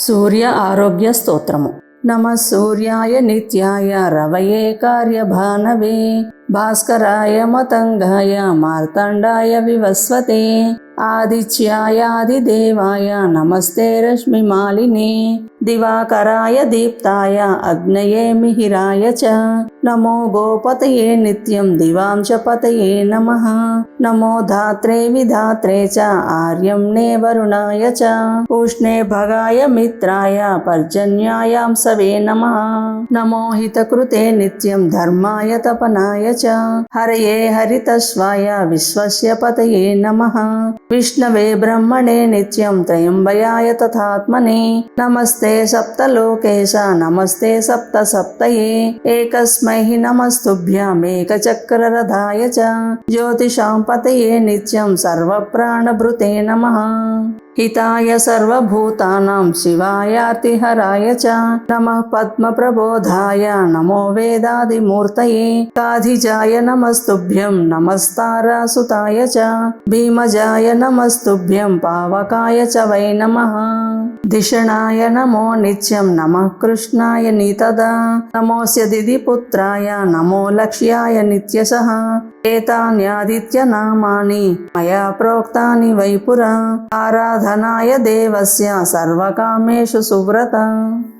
సూర్య ఆరోగ్య స్తోత్రము. నమ సూర్యాయ నిత్యాయ రవయే కార్యభానవే భాస్కరాయ మతంగాయ మార్తాండాయ వివస్వతే ఆదిత్యాయాదిదేవాయ నమస్తే రశ్మిమాలినే దివాకరాయ దీప్తాయ అగ్నయే మిహిరాయ చ నమో గోపతయే నిత్యం దివాంశపతయే నమః నమో ధాత్రే విధాత్రే చ ఆర్యమ్నే వరుణాయ చ ఉష్ణే భగాయ మిత్రాయ పర్జన్యాయాంసవే నమః నమో హితకృతే నిత్యం ధర్మాయ తపనాయ చ హరయే హరితస్వాయ విశ్వస్య పతయే నమః విష్ణవే బ్రహ్మణే నిత్యం త్రయంబయాయ తథాత్మనే నమస్తే సప్తలోకేశ నమస్తే సప్త సప్తయే ఏకస్మై నమస్తుభ్యామేకచక్రరథాయ చ జ్యోతిషాం పతయే నిత్యం సర్వప్రాణభృతే నమః హితాయ సర్వభూతానాం శివాయార్తిహరాయ చ నమః పద్మప్రబోధాయ నమో వేదాదిమూర్తయే కాధిజాయ నమస్తుభ్యం నమస్తారాసుతాయ చ భీమజాయ నమస్తుభ్యం పావకాయ చ వై నమః ధిషణాయ నమో నిత్యం నమః కృష్ణాయ నితదా నమోస్య దిదిపుత్రాయ నమో లక్ష్యాయ నిత్యశః ఏతాన్యాదిత్యనామాని మయా ప్రోక్తాని వై పురా ఆరాధనాయ దేవస్య సర్వకామేషు సువ్రత.